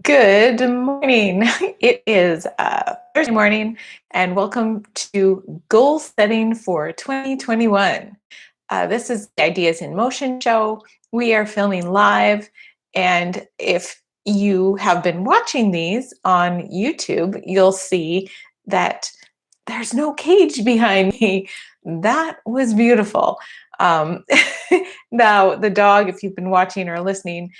Good morning. It is Thursday morning, and welcome to Goal Setting for 2021. This is the Ideas in Motion show. We are filming live, and if you have been watching these on YouTube, you'll see that there's no cage behind me. That was beautiful. Um, Now, the dog, if you've been watching or listening,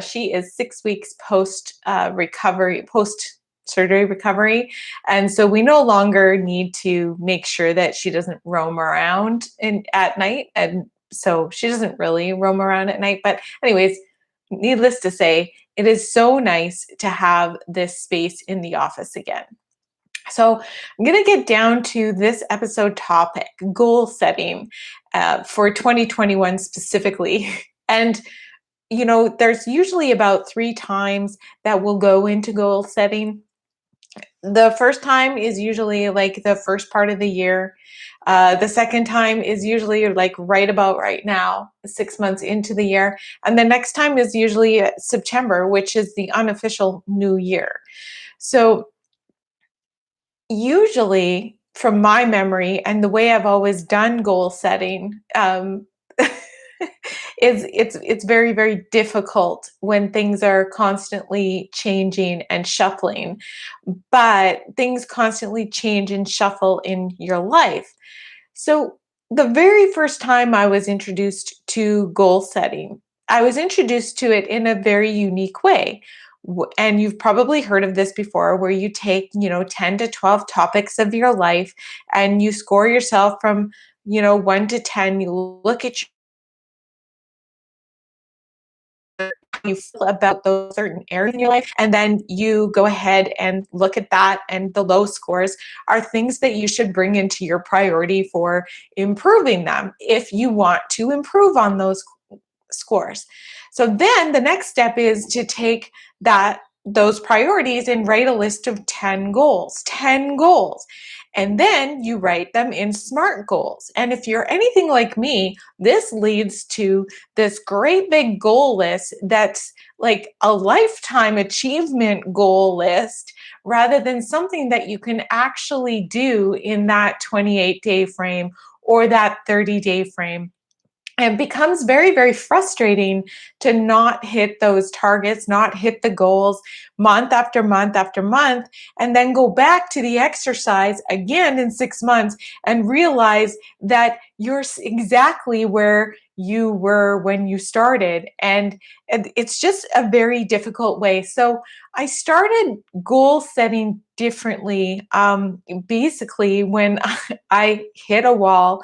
she is 6 weeks post recovery, post surgery recovery. And so we no longer need to make sure that she doesn't roam around at night. And so she doesn't really roam around at night. But, anyways, needless to say, it is so nice to have this space in the office again. So, I'm going to get down to this episode topic, goal setting for 2021 specifically. And, there's usually about 3 times that we'll go into goal setting. The first time is usually like the first part of the year. The second time is usually like right about right now, 6 months into the year. And the next time is usually September, which is the unofficial new year. So, usually, from my memory and the way I've always done goal setting, is it's very, very difficult when things are constantly changing and shuffling. But things constantly change and shuffle in your life. So the very first time I was introduced to goal setting, I was introduced to it in a very unique way. And you've probably heard of this before, where you take, 10 to 12 topics of your life and you score yourself from, 1 to 10. You look at you feel about those certain areas in your life, and then you go ahead and look at that, and the low scores are things that you should bring into your priority for improving them if you want to improve on those scores. So then the next step is to take those priorities and write a list of 10 goals. 10 goals. And then you write them in SMART goals. And if you're anything like me, this leads to this great big goal list that's like a lifetime achievement goal list rather than something that you can actually do in that 28-day frame or that 30-day frame. And it becomes very, very frustrating to not hit those targets, not hit the goals month after month after month, and then go back to the exercise again in 6 months and realize that you're exactly where you were when you started. And it's just a very difficult way. So I started goal setting differently, basically, when I hit a wall.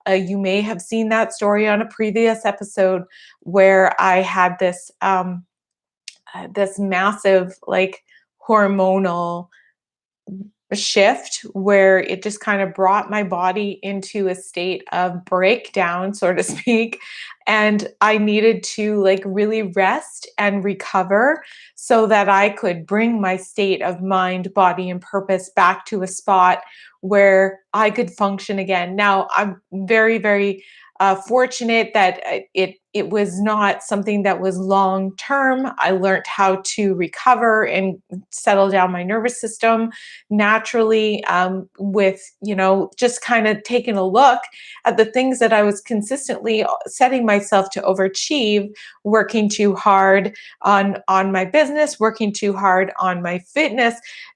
You may have seen that story on a previous episode where I had this massive like hormonal shift where it just kind of brought my body into a state of breakdown, so to speak. And I needed to like really rest and recover so that I could bring my state of mind, body, and purpose back to a spot where I could function again. Now, I'm very, very fortunate that it was not something that was long term. I learned how to recover and settle down my nervous system naturally, with just kind of taking a look at the things that I was consistently setting myself to overachieve, working too hard on my business, working too hard on my fitness,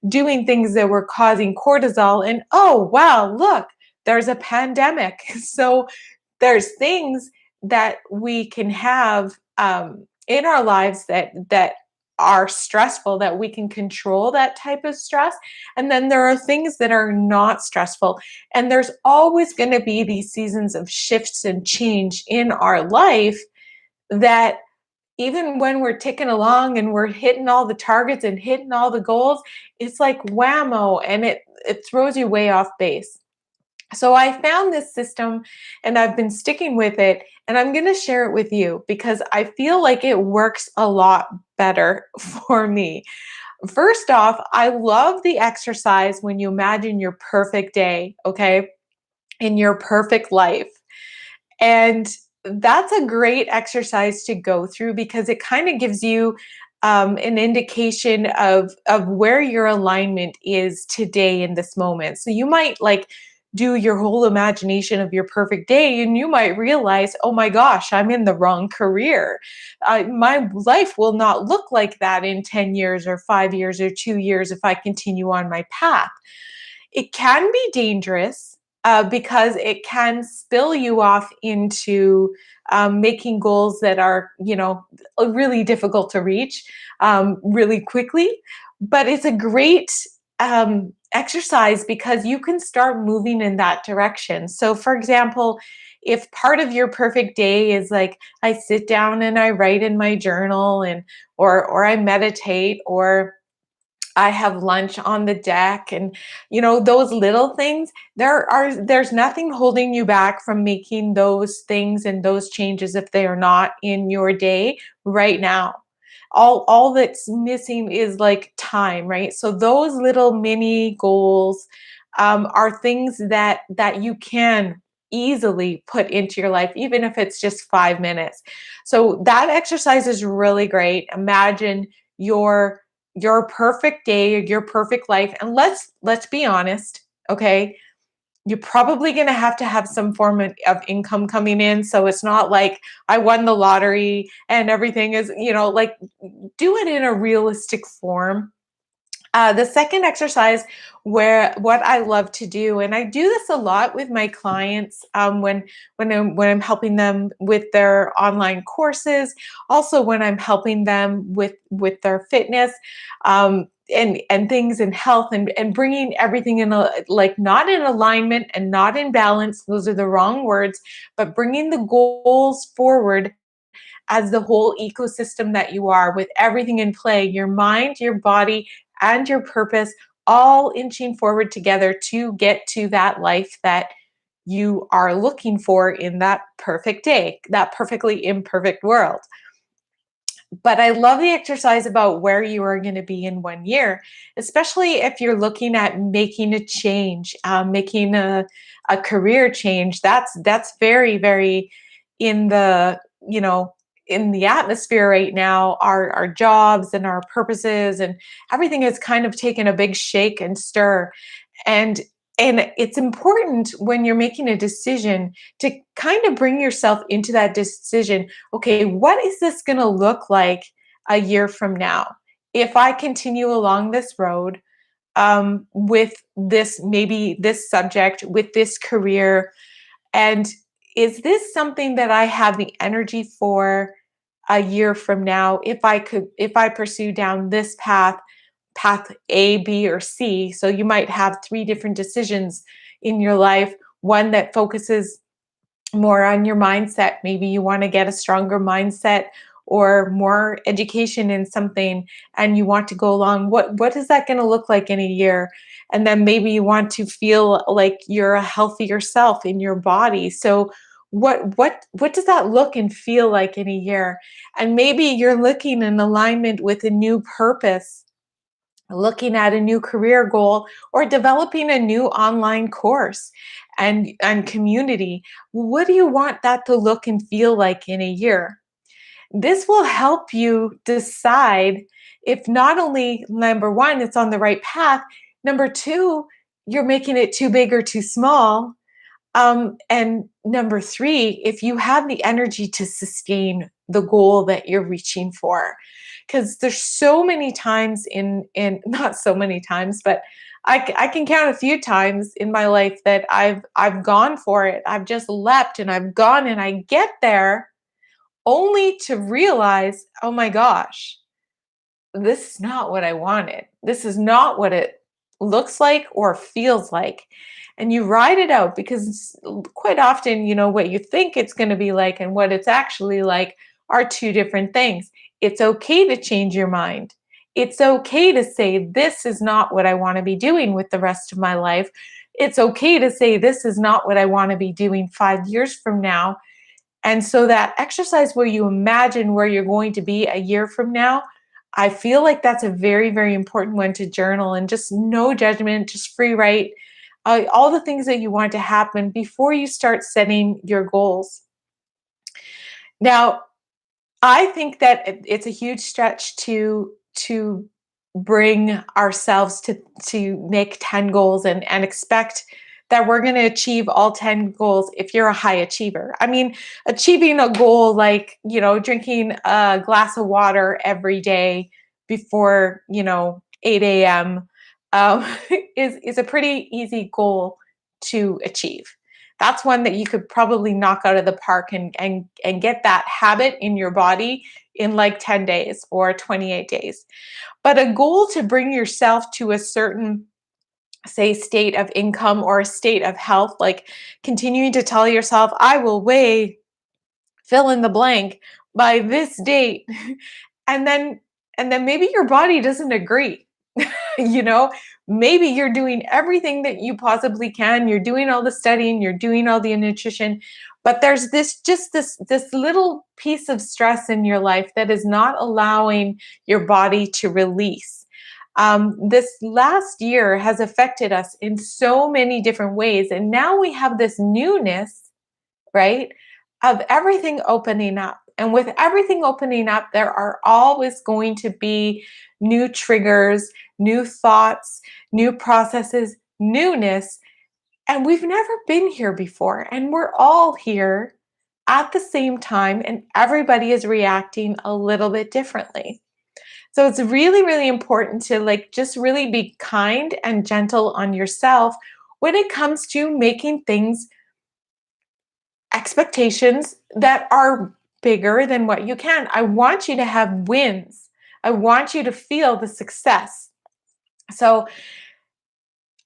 doing things that were causing cortisol. And oh wow, look, there's a pandemic. So there's things that we can have in our lives that are stressful, that we can control that type of stress, and then there are things that are not stressful. And there's always going to be these seasons of shifts and change in our life that even when we're ticking along and we're hitting all the targets and hitting all the goals, it's like whammo, and it throws you way off base. So I found this system and I've been sticking with it, and I'm going to share it with you because I feel like it works a lot better for me. First off, I love the exercise when you imagine your perfect day, okay, in your perfect life. And that's a great exercise to go through because it kind of gives you an indication of where your alignment is today in this moment. So you might like do your whole imagination of your perfect day, and you might realize, oh my gosh, I'm in the wrong career. My life will not look like that in 10 years or 5 years or 2 years if I continue on my path. It can be dangerous because it can spill you off into making goals that are, really difficult to reach really quickly. But it's a great exercise because you can start moving in that direction. So, for example, if part of your perfect day is like I sit down and I write in my journal, and or I meditate, or I have lunch on the deck, and those little things, there's nothing holding you back from making those things and those changes if they are not in your day right now. All that's missing is like time, right? So those little mini goals are things that you can easily put into your life, even if it's just 5 minutes. So that exercise is really great. Imagine your your perfect day, your perfect life. And let's be honest, okay? You're probably going to have some form of income coming in. So it's not like I won the lottery and everything is, like do it in a realistic form. The second exercise, where what I love to do, and I do this a lot with my clients when I'm helping them with their online courses, also when I'm helping them with their fitness, and things in health, and bringing everything in like not in alignment and not in balance. Those are the wrong words, but bringing the goals forward as the whole ecosystem that you are, with everything in play, your mind, your body, and your purpose, all inching forward together to get to that life that you are looking for in that perfect day, that perfectly imperfect world. But I love the exercise about where you are going to be in 1 year, especially if you're looking at making a change, making a career change. That's very, very in the, in the atmosphere right now. Our jobs and our purposes and everything has kind of taken a big shake and stir. And it's important when you're making a decision to kind of bring yourself into that decision. Okay, what is this going to look like a year from now? If I continue along this road, with this, maybe this subject, with this career, and is this something that I have the energy for a year from now? If I pursue down this path A, B, or C. So you might have three different decisions in your life. One that focuses more on your mindset. Maybe you want to get a stronger mindset or more education in something, and you want to go along. What is that going to look like in a year? And then maybe you want to feel like you're a healthier self in your body. So what does that look and feel like in a year? And maybe you're looking in alignment with a new purpose, looking at a new career goal, or developing a new online course and community. What do you want that to look and feel like in a year? This will help you decide if not only number one, it's on the right path, number two, you're making it too big or too small, and number three, if you have the energy to sustain the goal that you're reaching for. Because there's so many times in not so many times, but I can count a few times in my life that I've gone for it. I've just leapt and I've gone and I get there only to realize, oh my gosh, this is not what I wanted. This is not what it looks like or feels like. And you ride it out because quite often, what you think it's going to be like and what it's actually like are two different things. It's okay to change your mind. It's okay to say, this is not what I want to be doing with the rest of my life. It's okay to say, this is not what I want to be doing 5 years from now. And so that exercise where you imagine where you're going to be a year from now, I feel like that's a very, very important one to journal, and just no judgment, just free write all the things that you want to happen before you start setting your goals. Now, I think that it's a huge stretch to bring ourselves to make 10 goals and expect that we're going to achieve all 10 goals if you're a high achiever. I mean, achieving a goal like, drinking a glass of water every day before, 8 a.m. Um, is a pretty easy goal to achieve. That's one that you could probably knock out of the park and get that habit in your body in like 10 days or 28 days. But a goal to bring yourself to a certain, say, state of income or a state of health, like continuing to tell yourself, I will weigh fill in the blank by this date. and then and then maybe your body doesn't agree. you know Maybe you're doing everything that you possibly can, you're doing all the studying, you're doing all the nutrition, but there's this little piece of stress in your life that is not allowing your body to release. This last year has affected us in so many different ways, and now we have this newness, right, of everything opening up. And with everything opening up, there are always going to be new triggers, new thoughts, new processes, newness. And we've never been here before. And we're all here at the same time, and everybody is reacting a little bit differently. So it's really, really important to like just really be kind and gentle on yourself when it comes to making things expectations that are bigger than what you can. I want you to have wins. I want you to feel the success. So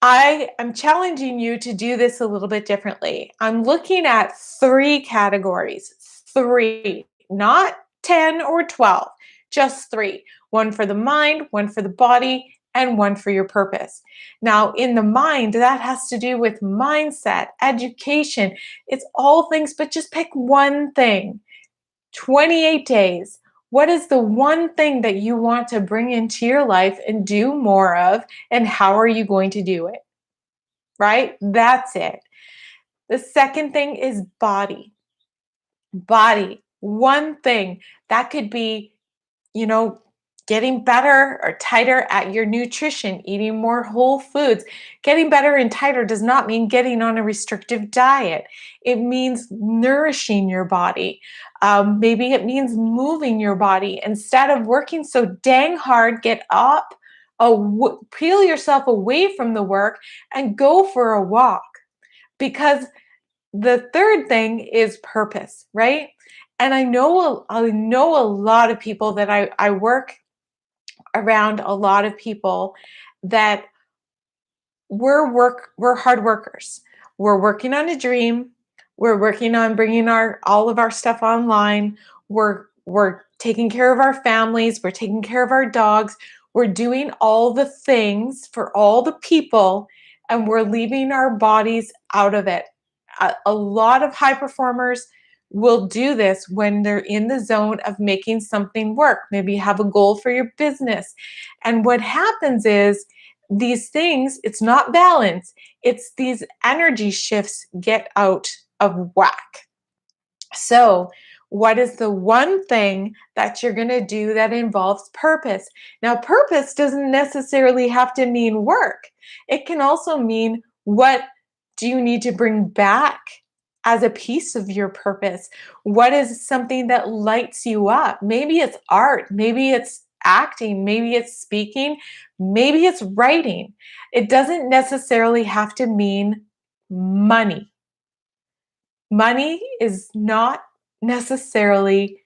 I am challenging you to do this a little bit differently. I'm looking at three categories, three, not 10 or 12, just three. One for the mind, one for the body, and one for your purpose. Now, in the mind, that has to do with mindset, education. It's all things, but just pick one thing. 28 days. What is the one thing that you want to bring into your life and do more of? And how are you going to do it? Right? That's it. The second thing is body. Body. One thing that could be, you know, getting better or tighter at your nutrition, eating more whole foods. Getting better and tighter does not mean getting on a restrictive diet. It means nourishing your body. Maybe it means moving your body. Instead of working so dang hard, get up, peel yourself away from the work and go for a walk. Because the third thing is purpose, right? And I know a lot of people that I work around, a lot of people that we're hard workers. We're working on a dream. We're working on bringing our all of our stuff online. We're taking care of our families. We're taking care of our dogs. We're doing all the things for all the people, and we're leaving our bodies out of it. A lot of high performers will do this when they're in the zone of making something work. Maybe you have a goal for your business. And what happens is these things, it's not balance, it's these energy shifts get out of whack. So, what is the one thing that you're going to do that involves purpose? Now, purpose doesn't necessarily have to mean work. It can also mean, what do you need to bring back as a piece of your purpose? What is something that lights you up? Maybe it's art, maybe it's acting, maybe it's speaking, maybe it's writing. It doesn't necessarily have to mean money. Money is not necessarily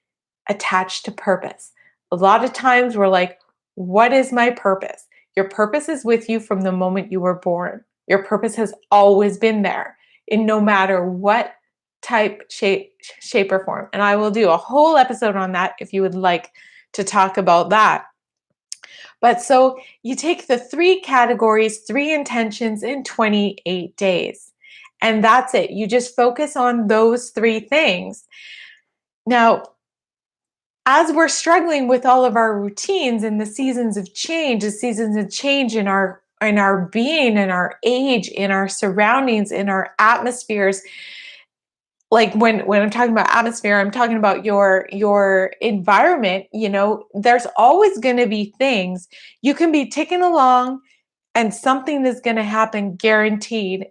attached to purpose. A lot of times we're like, what is my purpose? Your purpose is with you from the moment you were born. Your purpose has always been there in no matter what type, shape or form. And I will do a whole episode on that if you would like to talk about that. But so you take the three categories, three intentions in 28 days. And that's it. You just focus on those three things. Now, as we're struggling with all of our routines and the seasons of change, in our being, in our age, in our surroundings, in our atmospheres, like when I'm talking about atmosphere, I'm talking about your environment. There's always going to be things you can be ticking along and something is going to happen guaranteed.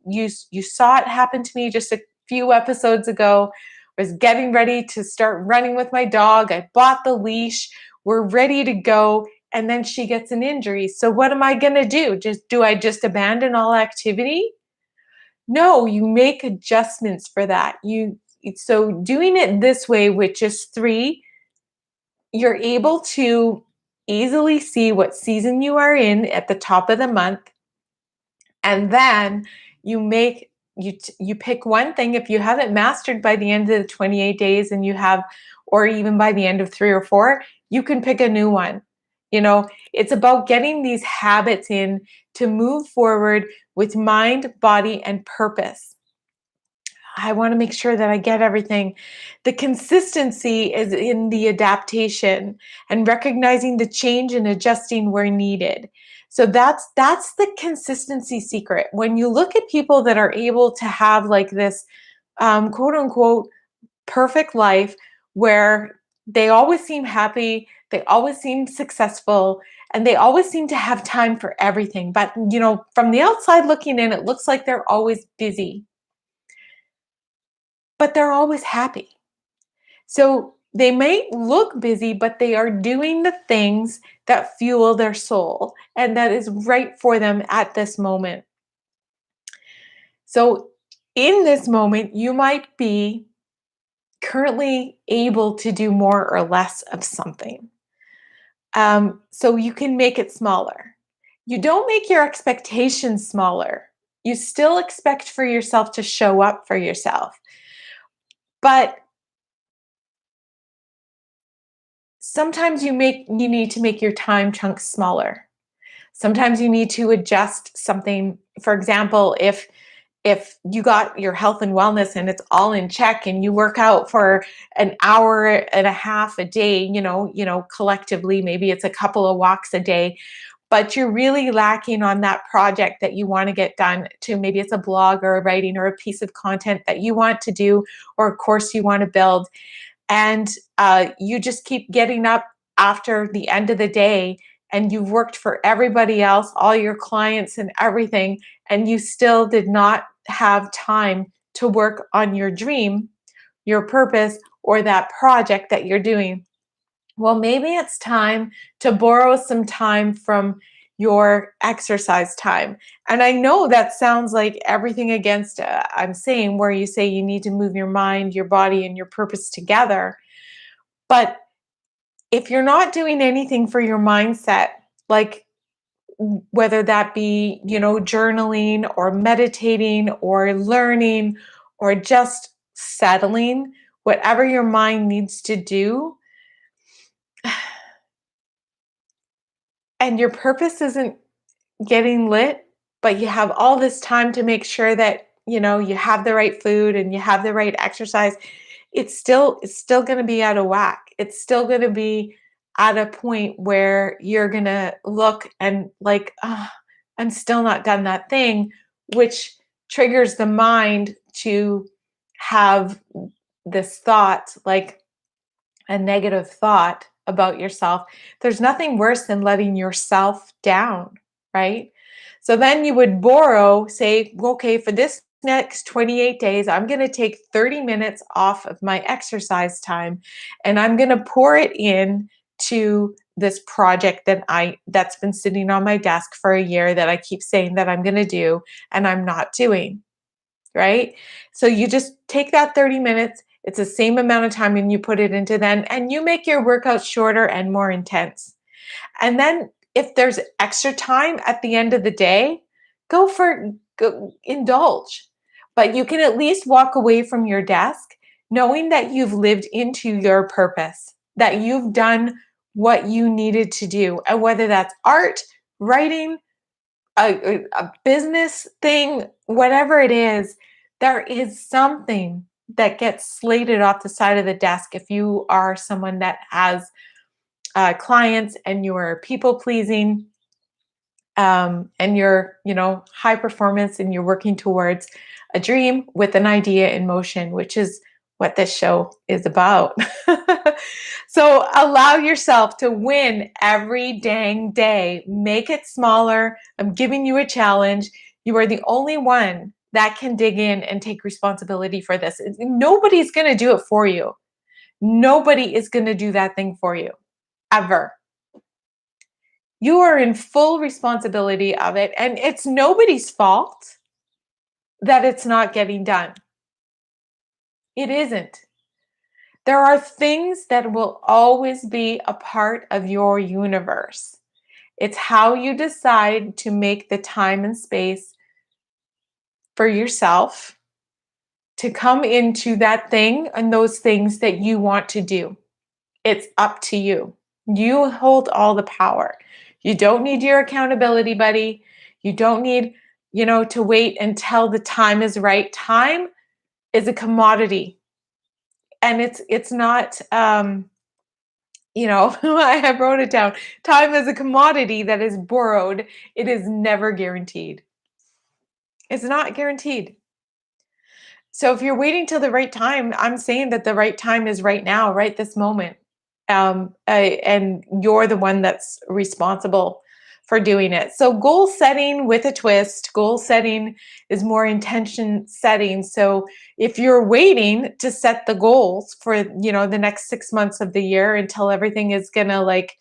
You saw it happen to me just a few episodes ago. I was getting ready to start running with my dog. I bought the leash. We're ready to go, and then she gets an injury. So what am I going to do? Do I just abandon all activity? No, you make adjustments for that. So doing it this way with just 3, you're able to easily see what season you are in at the top of the month, and then you pick one thing. If you haven't mastered by the end of the 28 days, and you have, or even by the end of 3 or 4, you can pick a new one. It's about getting these habits in to move forward with mind, body, and purpose. I want to make sure that I get everything. The consistency is in the adaptation and recognizing the change and adjusting where needed. So that's the consistency secret. When you look at people that are able to have like this quote unquote perfect life where they always seem happy, they always seem successful, and they always seem to have time for everything. But from the outside looking in, it looks like they're always busy, but they're always happy. So they may look busy, but they are doing the things that fuel their soul and that is right for them at this moment. So in this moment, you might be currently able to do more or less of something. So you can make it smaller. You don't make your expectations smaller. You still expect for yourself to show up for yourself. But sometimes you need to make your time chunks smaller. Sometimes you need to adjust something. For example, if you got your health and wellness and it's all in check and you work out for an hour and a half a day, collectively, maybe it's a couple of walks a day, but you're really lacking on that project that you want to get done, to maybe it's a blog or a writing or a piece of content that you want to do, or a course you want to build, and you just keep getting up after the end of the day, and you've worked for everybody else, all your clients and everything, and you still did not have time to work on your dream, your purpose, or that project that you're doing. Well, maybe it's time to borrow some time from your exercise time. And I know that sounds like everything against I'm saying, where you say you need to move your mind, your body, and your purpose together. But if you're not doing anything for your mindset, like whether that be, journaling or meditating or learning or just settling, whatever your mind needs to do, and your purpose isn't getting lit, but you have all this time to make sure that, you have the right food and you have the right exercise, it's still going to be out of whack. It's still going to be at a point where you're going to look and like, oh, I'm still not done that thing, which triggers the mind to have this thought, like a negative thought about yourself. There's nothing worse than letting yourself down, right? So then you would borrow, say, okay, for this next 28 days, I'm going to take 30 minutes off of my exercise time, and I'm going to pour it in to this project that's been sitting on my desk for a year that I keep saying that I'm going to do and I'm not doing, right? So you just take that 30 minutes, it's the same amount of time, and you put it into then, and you make your workouts shorter and more intense. And then if there's extra time at the end of the day, indulge. But you can at least walk away from your desk knowing that you've lived into your purpose, that you've done what you needed to do. And whether that's art, writing, a business thing, whatever it is, there is something that gets slated off the side of the desk if you are someone that has clients and you're people pleasing. and you're, high performance and you're working towards a dream with an idea in motion, which is what this show is about. So allow yourself to win every dang day. Make it smaller. I'm giving you a challenge. You are the only one that can dig in and take responsibility for this. Nobody's going to do it for you. Nobody is going to do that thing for you, ever. You are in full responsibility of it, and it's nobody's fault that it's not getting done. It isn't. There are things that will always be a part of your universe. It's how you decide to make the time and space for yourself to come into that thing and those things that you want to do. It's up to you. You hold all the power. You don't need your accountability buddy. You don't need, to wait until the time is right. Time is a commodity. And it's not I have wrote it down. Time is a commodity that is borrowed. It is never guaranteed. It's not guaranteed. So if you're waiting till the right time, I'm saying that the right time is right now, right this moment. And you're the one that's responsible for doing it. So goal setting with a twist. Goal setting is more intention setting. So if you're waiting to set the goals for, the next 6 months of the year until everything is gonna like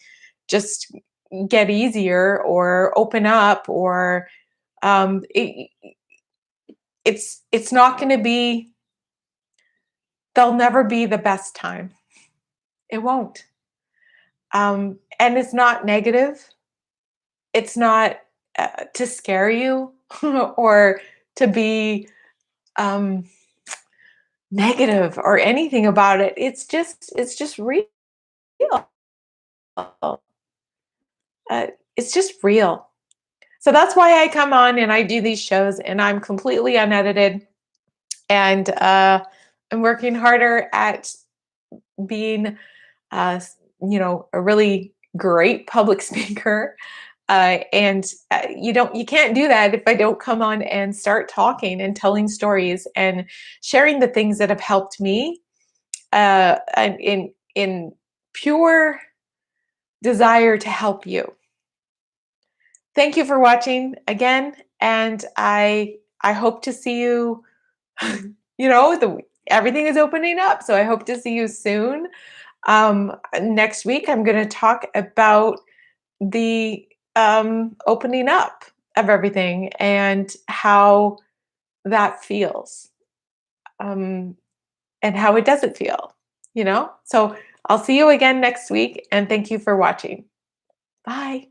just get easier or open up, or it's not going to be, there'll never be the best time. It won't. And it's not negative. It's not to scare you or to be um, negative or anything about it. It's just real. It's just real. So that's why I come on and I do these shows, and I'm completely unedited, and I'm working harder at being a really great public speaker. And you can't do that if I don't come on and start talking and telling stories and sharing the things that have helped me, and in pure desire to help you. Thank you for watching again, and I hope to see you. Everything is opening up, so I hope to see you soon. Next week, I'm going to talk about the opening up of everything and how that feels, um, and how it doesn't feel. So I'll see you again next week, and thank you for watching. Bye.